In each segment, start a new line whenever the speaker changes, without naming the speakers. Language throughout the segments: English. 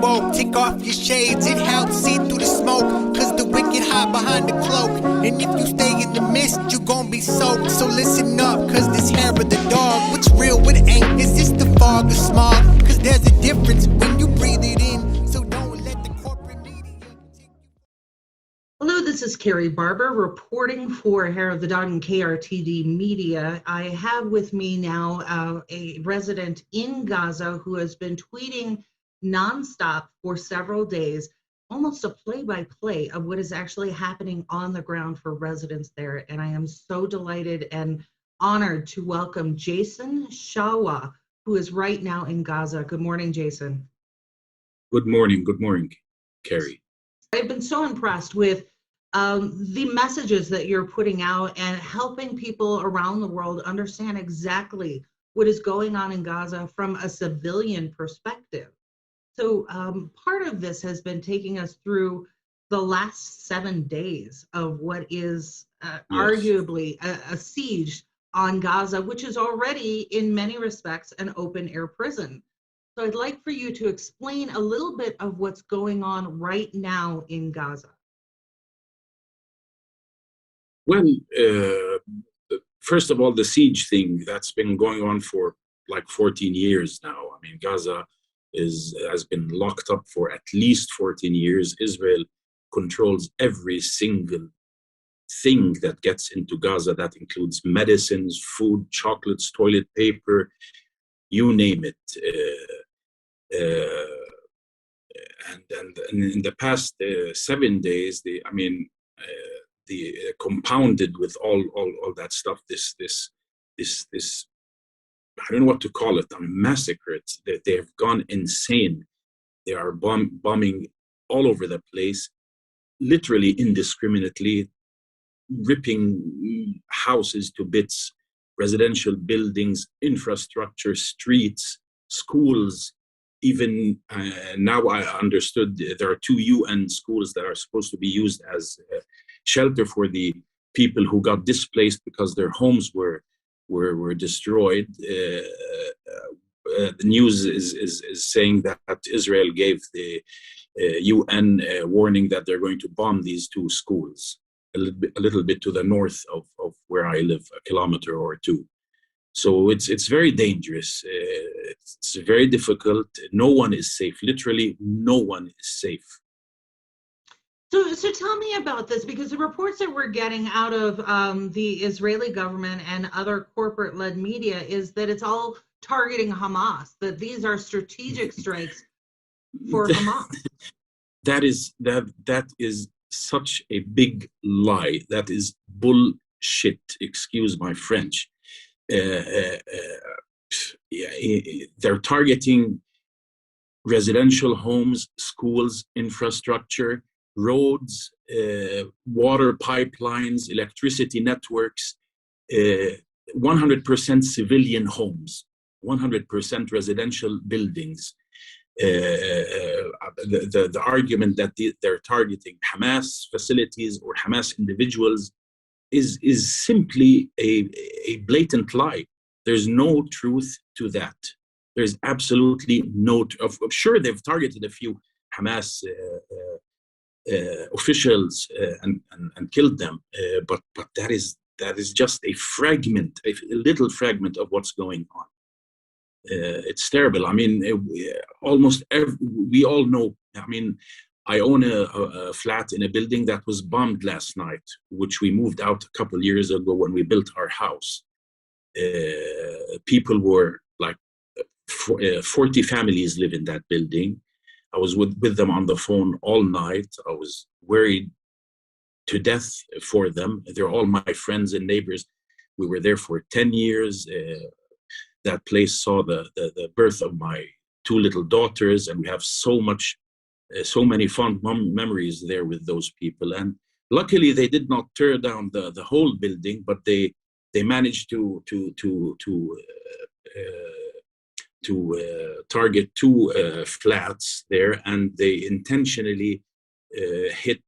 woke. Take off your shades, it helps see through the smoke. Cause the wicked hide behind the cloak. And if you stay in the mist, you gon' be soaked. So listen up, cause this hair of the dog. What's real, what ain't? Is this the fog or smog? Cause there's a difference when you breathe it in. So don't let the corporate media take you.
Hello, this is Carrie Barber reporting for Hair of the Dog and KRTD Media. I have with me now a resident in Gaza who has been tweeting nonstop for several days, almost a play-by-play of what is actually happening on the ground for residents there. And I am so delighted and honored to welcome Jason Sawa, who is right now in Gaza. Good morning, Jason.
Good morning, Carrie.
I've been so impressed with the messages that you're putting out and helping people around the world understand exactly what is going on in Gaza from a civilian perspective. So part of this has been taking us through the last 7 days of what is arguably a siege on Gaza, which is already in many respects an open air prison. So I'd like for you to explain a little bit of what's going on right now in Gaza.
Well, first of all, the siege thing that's been going on for like 14 years now. I mean, Gaza has been locked up for at least 14 years. Israel controls every single thing that gets into Gaza. That includes medicines, food, chocolates, toilet paper, you name it. And in the past 7 days, the compounded with all that stuff, this I don't know what to call it, massacre. They have gone insane. They are bombing all over the place, literally indiscriminately, ripping houses to bits, residential buildings, infrastructure, streets, schools. Even now I understood there are 2 UN schools that are supposed to be used as shelter for the people who got displaced because their homes were destroyed. The news is saying that Israel gave the UN a warning that they're going to bomb these 2 schools a little bit to the north of where I live, a kilometer or 2. So it's very dangerous. It's very difficult. No one is safe. Literally, no one is safe.
So tell me about this, because the reports that we're getting out of the Israeli government and other corporate-led media is that it's all targeting Hamas, that these are strategic strikes for Hamas.
That is such a big lie. That is bullshit. Excuse my French. They're targeting residential homes, schools, infrastructure, roads, water pipelines, electricity networks, 100% civilian homes, 100% residential buildings. The argument that they're targeting Hamas facilities or Hamas individuals is simply a blatant lie. There's no truth to that. There's absolutely no. Sure, they've targeted a few Hamas officials and killed them, but that is just a fragment, a little fragment of what's going on. It's terrible. I mean, we all know. I mean, I own a flat in a building that was bombed last night, which we moved out a couple of years ago when we built our house. People were like 40 families live in that building. I was with them on the phone all night. I was worried to death for them. They're all my friends and neighbors. We were there for 10 years. That place saw the birth of my 2 little daughters, and we have so many fond memories there with those people. And luckily, they did not tear down the whole building, but they managed to target 2 flats there, and they intentionally hit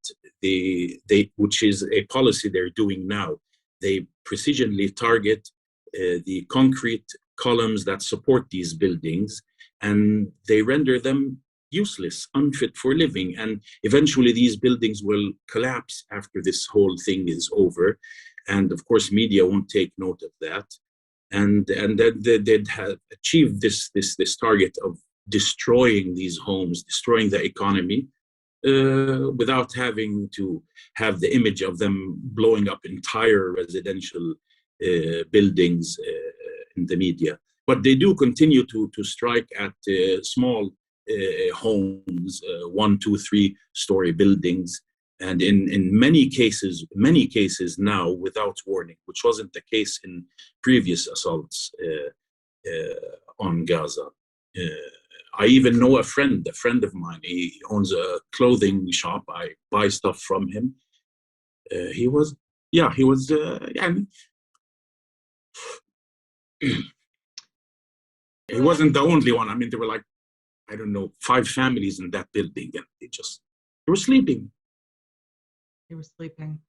which is a policy they're doing now. They precisionally target the concrete columns that support these buildings, and they render them useless, unfit for living. And eventually these buildings will collapse after this whole thing is over. And of course, media won't take note of that. And then they'd have achieved this target of destroying these homes, destroying the economy, without having to have the image of them blowing up entire residential buildings in the media. But they do continue to strike at small homes, 1, 2, 3-story buildings, and in many cases now without warning, which wasn't the case in previous assaults on Gaza. I even know a friend of mine. He owns a clothing shop. I buy stuff from him. He was. Yeah, he wasn't the only one. I mean, there were like, I don't know, 5 families in that building, and they were sleeping.
They were sleeping.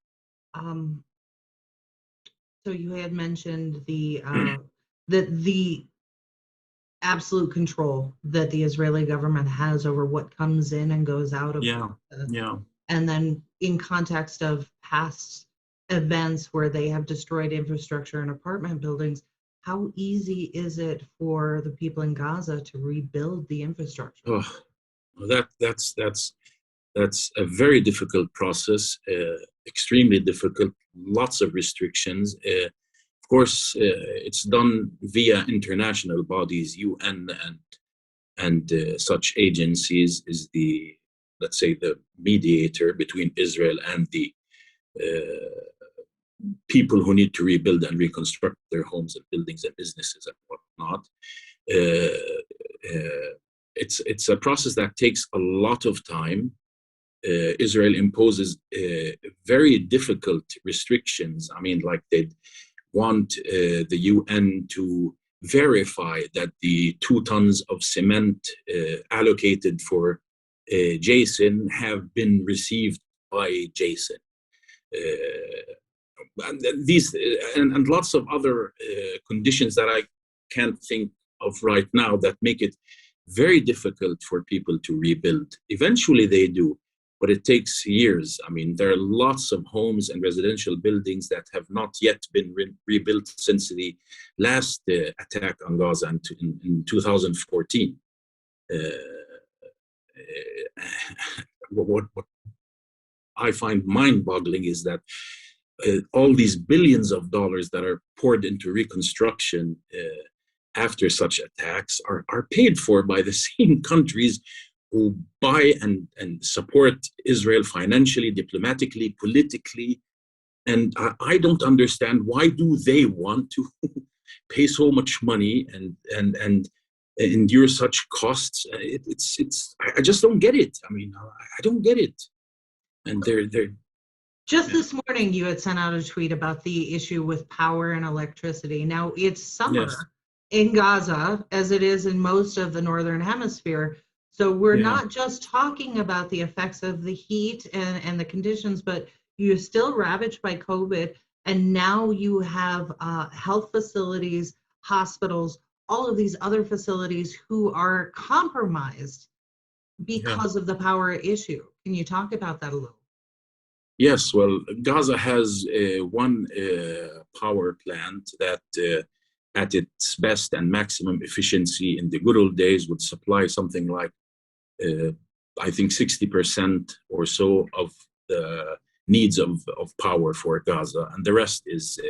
So you had mentioned the absolute control that the Israeli government has over what comes in and goes out of Gaza.
Yeah.
And then in context of past events where they have destroyed infrastructure and apartment buildings, how easy is it for the people in Gaza to rebuild the infrastructure?
Oh, that's a very difficult process, extremely difficult, lots of restrictions. Of course, it's done via international bodies, UN and such agencies is the, let's say, the mediator between Israel and the people who need to rebuild and reconstruct their homes and buildings and businesses and whatnot. It's a process that takes a lot of time. Israel imposes very difficult restrictions. I mean, like they want the UN to verify that the 2 tons of cement allocated for Jason have been received by Jason. And these and lots of other conditions that I can't think of right now that make it very difficult for people to rebuild. Eventually they do, but it takes years. I mean, there are lots of homes and residential buildings that have not yet been rebuilt since the last attack on Gaza in 2014. What I find mind-boggling is that all these billions of dollars that are poured into reconstruction after such attacks are paid for by the same countries who buy and support Israel financially, diplomatically, politically. And I don't understand, why do they want to pay so much money and endure such costs? I just don't get it. I mean, I don't get it. And they're
Just this morning, you had sent out a tweet about the issue with power and electricity. Now, it's summer in Gaza, as it is in most of the Northern Hemisphere. So we're not just talking about the effects of the heat and the conditions, but you're still ravaged by COVID. And now you have health facilities, hospitals, all of these other facilities who are compromised because of the power issue. Can you talk about that a little?
Yes, well, Gaza has one power plant that at its best and maximum efficiency in the good old days would supply something like, I think 60% or so of the needs of power for Gaza. And the rest is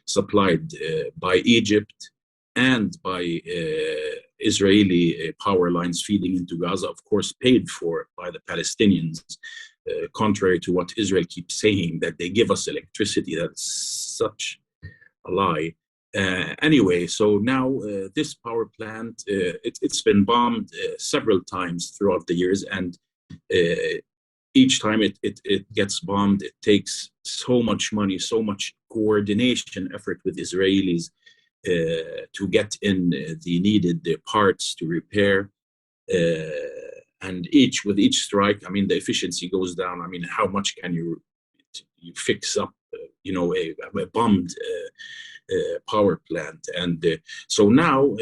supplied by Egypt and by Israeli power lines feeding into Gaza, of course, paid for by the Palestinians. Contrary to what Israel keeps saying, that they give us electricity. That's such a lie. Anyway, so now this power plant, it's been bombed several times throughout the years, and each time it gets bombed, it takes so much money, so much coordination effort with Israelis to get in the needed parts to repair. And with each strike, I mean, the efficiency goes down. I mean, how much can you fix up, a bombed power plant? And so now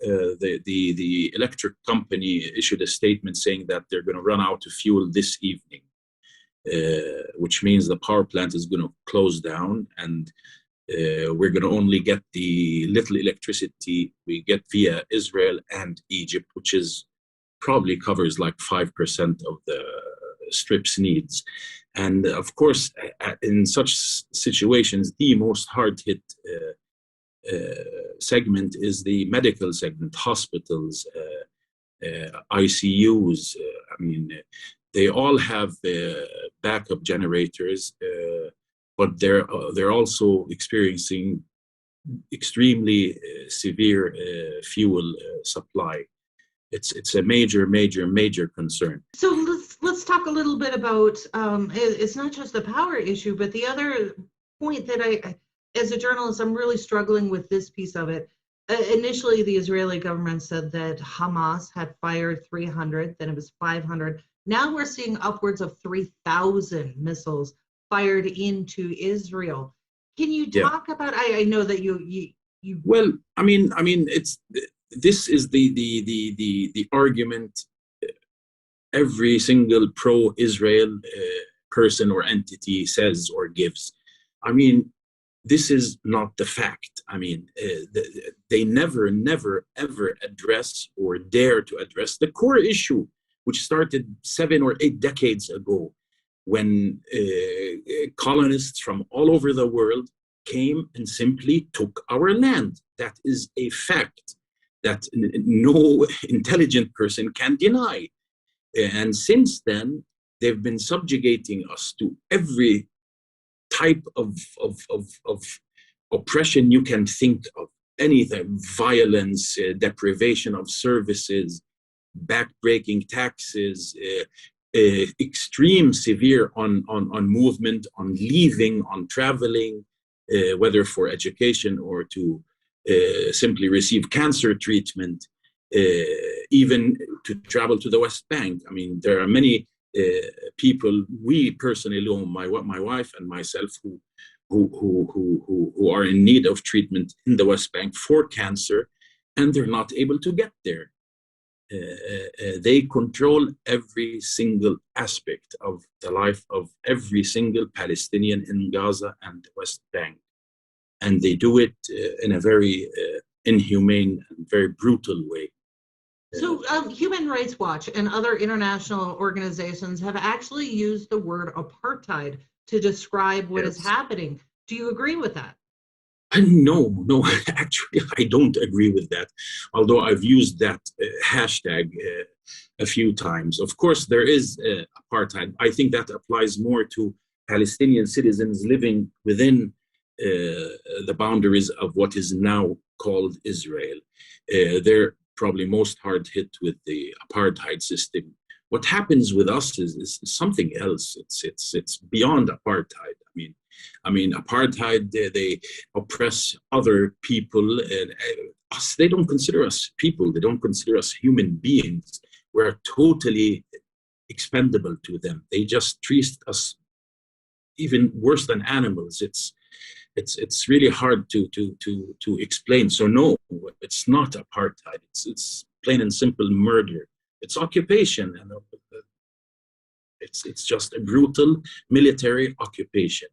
the electric company issued a statement saying that they're going to run out of fuel this evening, which means the power plant is going to close down, and we're going to only get the little electricity we get via Israel and Egypt, which is probably covers like 5% of the strip's needs. And of course, in such situations, the most hard-hit segment is the medical segment, hospitals, ICUs. I mean, they all have backup generators, but they're also experiencing extremely severe fuel supply. It's a major concern.
So let's talk a little bit about it's not just the power issue, but the other point that I, as a journalist, I'm really struggling with this piece of it. Initially, the Israeli government said that Hamas had fired 300, then it was 500. Now we're seeing upwards of 3,000 missiles fired into Israel. Can you talk about? I know that you.
Well, I mean, this is the argument every single pro-Israel person or entity says or gives. I mean, this is not the fact. I mean, they never, ever address or dare to address the core issue, which started 7 or 8 decades ago, when colonists from all over the world came and simply took our land. That is a fact that no intelligent person can deny. And since then, they've been subjugating us to every type of oppression you can think of, anything, violence, deprivation of services, backbreaking taxes, extreme severe on movement, on leaving, on traveling, whether for education or to simply receive cancer treatment, even to travel to the West Bank. I mean, there are many people, we personally know, my wife and myself, who are in need of treatment in the West Bank for cancer, and they're not able to get there. They control every single aspect of the life of every single Palestinian in Gaza and the West Bank. And they do it in a very inhumane and very brutal way.
So Human Rights Watch and other international organizations have actually used the word apartheid to describe what is happening. Do you agree with that?
No, actually, I don't agree with that, although I've used that hashtag a few times. Of course, there is apartheid. I think that applies more to Palestinian citizens living within the boundaries of what is now called Israel. They're probably most hard hit with the apartheid system. What happens with us is something else. It's beyond apartheid. I mean, apartheid, they oppress other people, and us, they don't consider us people. They don't consider us human beings. We're totally expendable to them. They just treat us even worse than animals. It's really hard to explain. So no, it's not apartheid. It's plain and simple murder. It's occupation, and it's just a brutal military occupation.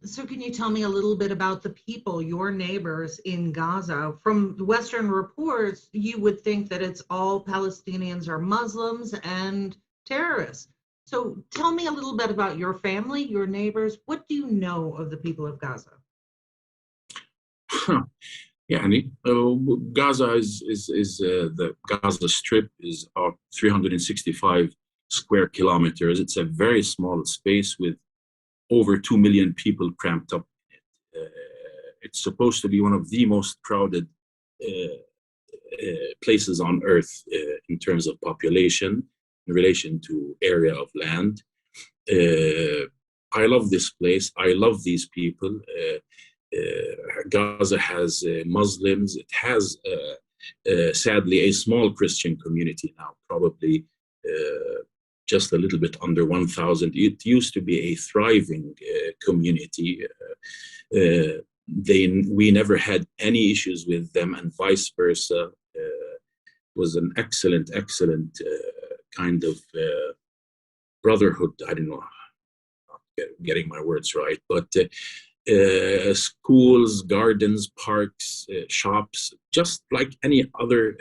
So can you tell me a little bit about the people, your neighbors in Gaza? From Western reports, you would think that it's all Palestinians are Muslims and terrorists. So tell me a little bit about your family, your neighbors. What do you know of the people of Gaza?
Gaza is the Gaza Strip is 365 square kilometers. It's a very small space with over 2 million people cramped up in it. It's supposed to be one of the most crowded places on earth in terms of population in relation to area of land. I love this place. I love these people. Gaza has Muslims. It has, sadly, a small Christian community now, probably just a little bit under 1,000. It used to be a thriving community. We never had any issues with them, and vice versa. was an excellent kind of brotherhood. I don't know, getting my words right, but schools, gardens, parks, shops, just like any other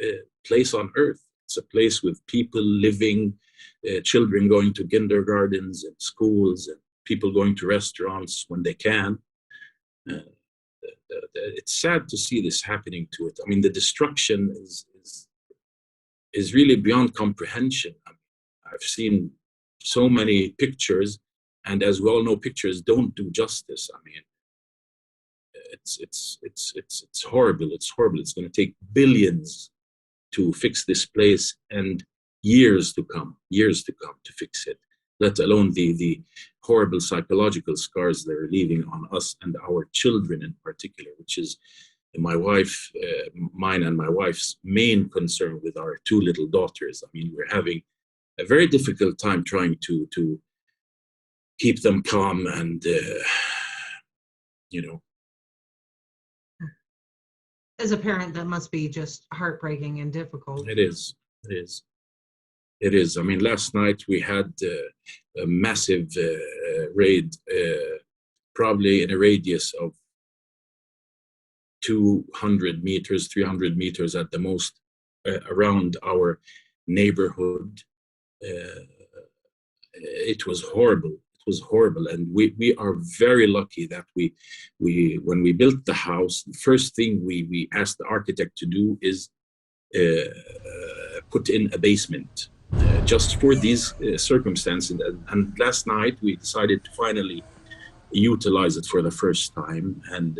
place on earth. It's a place with people living, children going to kindergartens and schools, and people going to restaurants when they can. It's sad to see this happening to it. I mean, the destruction is really beyond comprehension. I mean, I've seen so many pictures, and as we all know, pictures don't do justice. I mean, it's horrible. It's horrible. It's going to take billions to fix this place, and years to come to fix it, let alone the horrible psychological scars they're leaving on us and our children in particular, which is mine and my wife's main concern with our two little daughters. I mean, we're having a very difficult time trying to keep them calm and, you know.
As a parent, that must be just heartbreaking and difficult.
It is. I mean, last night we had a massive raid, probably in a radius of 200 meters, 300 meters at the most, around our neighborhood. It was horrible. It was horrible, and we are very lucky that we when we built the house, the first thing we asked the architect to do is put in a basement, just for these circumstances. And last night we decided to finally utilize it for the first time, and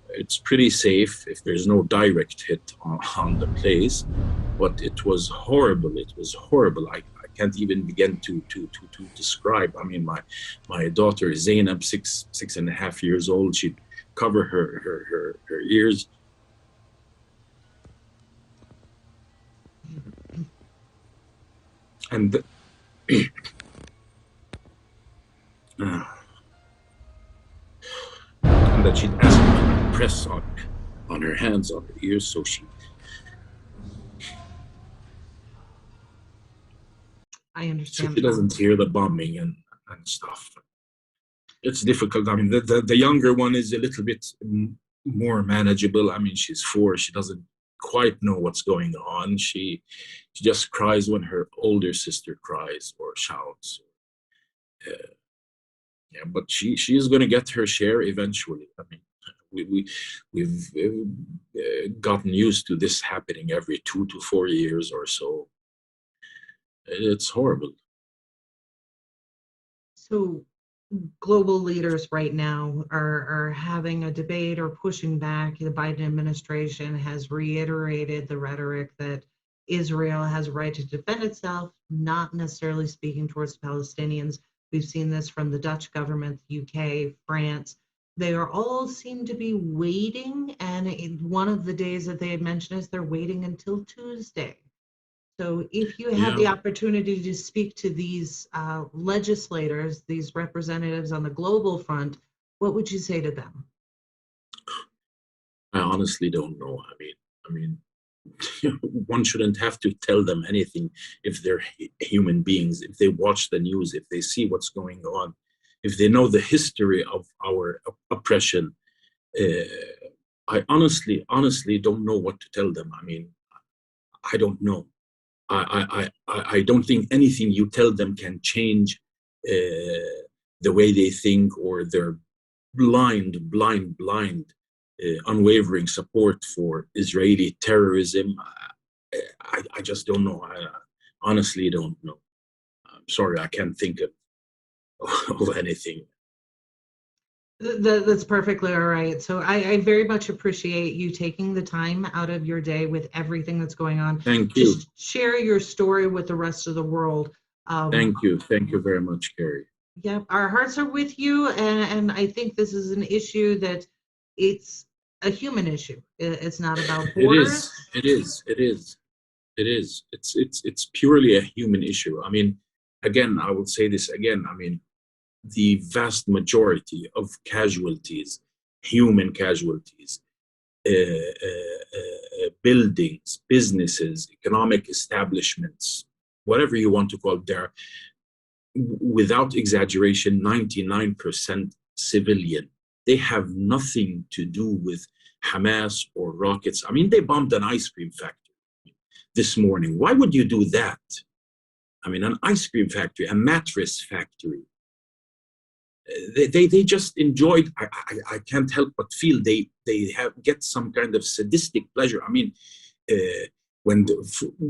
it's pretty safe if there's no direct hit on the place. But it was horrible. It was horrible. I can't even begin to describe. I mean, my daughter Zainab, 6.5 years old, she'd cover her ears. And and that she'd ask me to press on her hands, on her ears, so
I understand.
So she doesn't hear the bombing and stuff. It's difficult. I mean, the younger one is a little bit more manageable. I mean, she's 4. She doesn't quite know what's going on. She just cries when her older sister cries or shouts. Yeah, but she is going to get her share eventually. I mean, we've gotten used to this happening every 2 to 4 years or so. It's horrible.
So global leaders right now are having a debate or pushing back. The Biden administration has reiterated the rhetoric that Israel has a right to defend itself, not necessarily speaking towards Palestinians. We've seen this from the Dutch government, the UK, France. They are all seem to be waiting, and one of the days that they had mentioned is they're waiting until Tuesday. So if you had the opportunity to speak to these legislators, these representatives on the global front, what would you say to them?
I honestly don't know. I mean, one shouldn't have to tell them anything if they're human beings, if they watch the news, if they see what's going on, if they know the history of our oppression. I honestly don't know what to tell them. I mean, I don't know. I don't think anything you tell them can change the way they think, or their blind, unwavering support for Israeli terrorism. I just don't know. I honestly don't know. I'm sorry, I can't think of anything.
That's perfectly all right. So I very much appreciate you taking the time out of your day with everything that's going on.
Thank you.
Just share your story with the rest of the world.
Thank you very much, Carrie.
Yeah, our hearts are with you, and I think this is an issue that it's a human issue. It's not about borders.
It is. It's purely a human issue. I mean, again, I will say this again. I mean, the vast majority of casualties, human casualties, buildings, businesses, economic establishments, whatever you want to call it, there, without exaggeration, 99% civilian. They have nothing to do with Hamas or rockets. I mean, they bombed an ice cream factory this morning. Why would you do that? I mean, an ice cream factory, a mattress factory. They just enjoyed. I can't help but feel they get some kind of sadistic pleasure. I mean,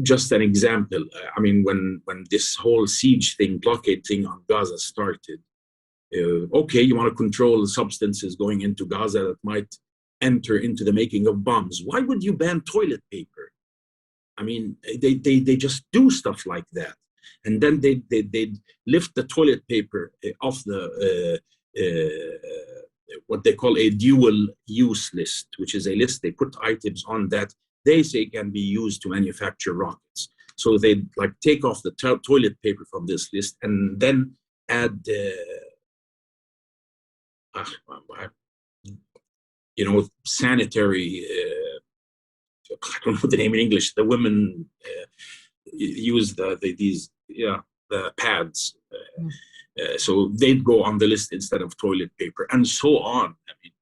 just an example. I mean, when this whole siege thing, blockade thing on Gaza started. Okay, you want to control the substances going into Gaza that might enter into the making of bombs. Why would you ban toilet paper? I mean, they just do stuff like that. And then they'd lift the toilet paper off the what they call a dual use list, which is a list they put items on that they say can be used to manufacture rockets. So they'd like take off the toilet paper from this list and then add, sanitary, I don't know the name in English, the women use the pads. So they'd go on the list instead of toilet paper and so on. I mean,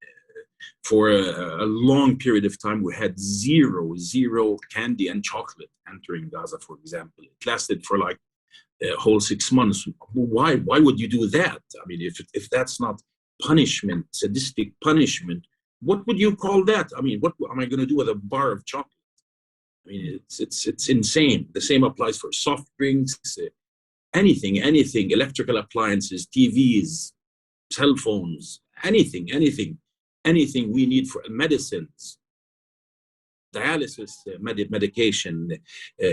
for a long period of time, we had zero candy and chocolate entering Gaza, for example. It lasted for like a whole 6 months. Why would you do that? I mean, if that's not punishment, sadistic punishment, what would you call that? I mean, what am I going to do with a bar of chocolate? I mean, it's insane. The same applies for soft drinks, anything, electrical appliances, TVs, cell phones, anything we need for medicines, dialysis, medication,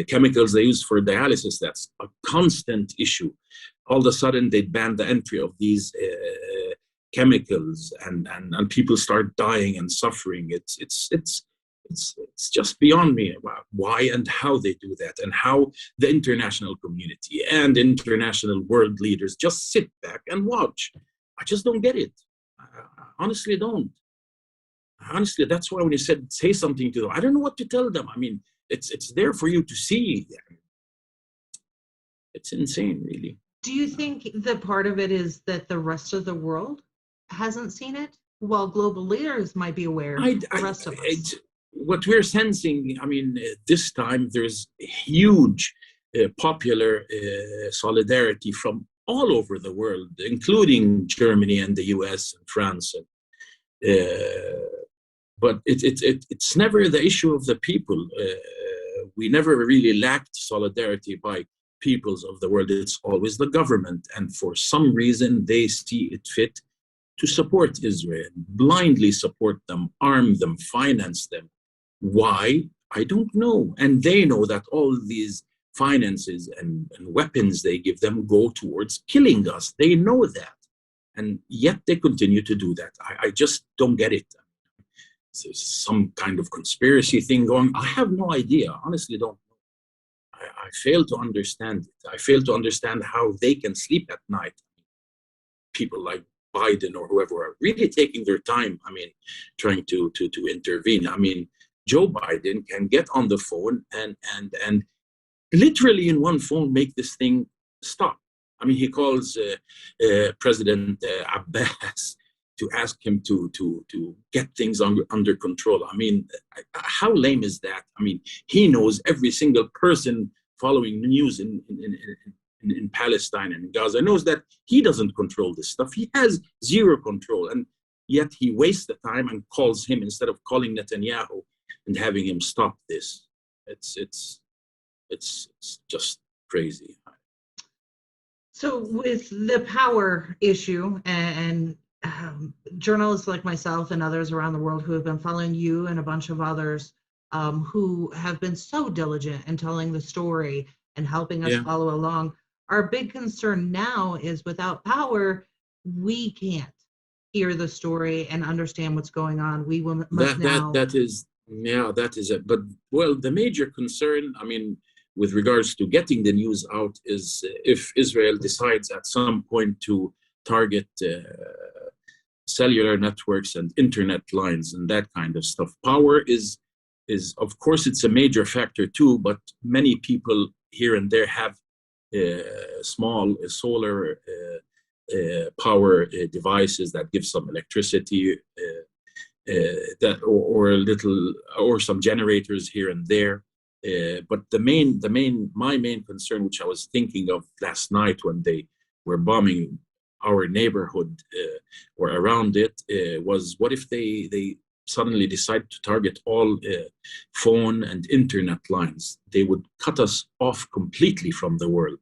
chemicals they use for dialysis. That's a constant issue. All of a sudden, they ban the entry of these chemicals, and people start dying and suffering. It's just beyond me why and how they do that, and how the international community and international world leaders just sit back and watch. I just don't get it. I honestly don't. Honestly, that's why when you said say something to them, I don't know what to tell them. I mean, it's there for you to see. It's insane, really.
Do you think that part of it is that the rest of the world hasn't seen it? While global leaders might be aware, the rest of us.
What we're sensing, I mean, this time there's huge popular solidarity from all over the world, including Germany and the US and France. But it's never the issue of the people. We never really lacked solidarity by peoples of the world. It's always the government. And for some reason, they see it fit to support Israel, blindly support them, arm them, finance them. Why? I don't know. And they know that all these finances and weapons they give them go towards killing us. They know that. And yet they continue to do that. I just don't get it. There's some kind of conspiracy thing going. I have no idea. Honestly, don't know. I fail to understand it. I fail to understand how they can sleep at night. People like Biden or whoever are really taking their time, I mean, trying to intervene. I mean, Joe Biden can get on the phone and literally in one phone make this thing stop. I mean, he calls President Abbas to ask him to get things under control. I mean, how lame is that? I mean, he knows every single person following the news in Palestine and Gaza knows that he doesn't control this stuff. He has zero control, and yet he wastes the time and calls him instead of calling Netanyahu and having him stop this. It's just crazy.
So with the power issue and journalists like myself and others around the world who have been following you and a bunch of others who have been so diligent in telling the story and helping us follow along, our big concern now is without power, we can't hear the story and understand what's going on. We must now.
That is it. But well, the major concern, I mean, with regards to getting the news out is if Israel decides at some point to target cellular networks and internet lines and that kind of stuff. Power is of course, it's a major factor too, but many people here and there have small solar power devices that give some electricity, that or a little, or some generators here and there. But my main concern, which I was thinking of last night when they were bombing our neighborhood or around it, was what if they suddenly decide to target all phone and internet lines? They would cut us off completely from the world.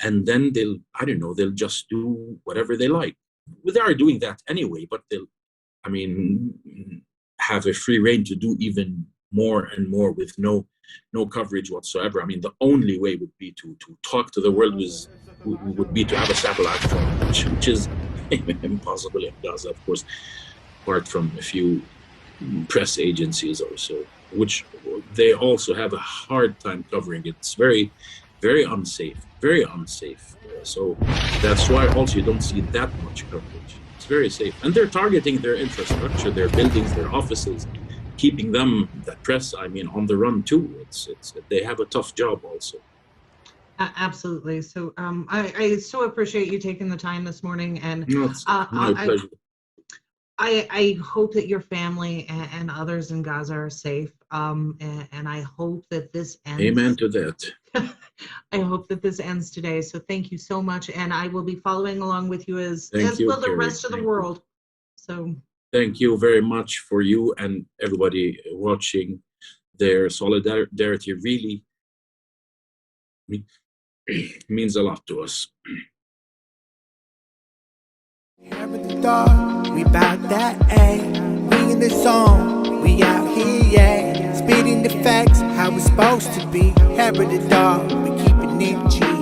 And then they'll just do whatever they like. Well, they are doing that anyway, but they'll, have a free reign to do even more and more with no coverage whatsoever. The only way would be to talk to the world would be to have a satellite phone, which is impossible in Gaza, of course, apart from a few press agencies or so, which they also have a hard time covering. It's very, very unsafe, very unsafe. So that's why also you don't see that much coverage. It's very safe. And they're targeting their infrastructure, their buildings, their offices, keeping them, that press, on the run too. It's they have a tough job also.
Absolutely. So I so appreciate you taking the time this morning, and
No, it's my pleasure.
I hope that your family and others in Gaza are safe, and I hope that this ends.
Amen to that.
I hope that this ends today. So thank you so much, and I will be following along with you as
you,
will the
Carrie.
rest of the world. So
thank you very much for you and everybody watching. Their solidarity really means a lot to us.
The dog, we bout that, ayy. We in the zone, we out here, yeah. Spitting the facts, how it's supposed to be. Hammer the dog, we keeping it G.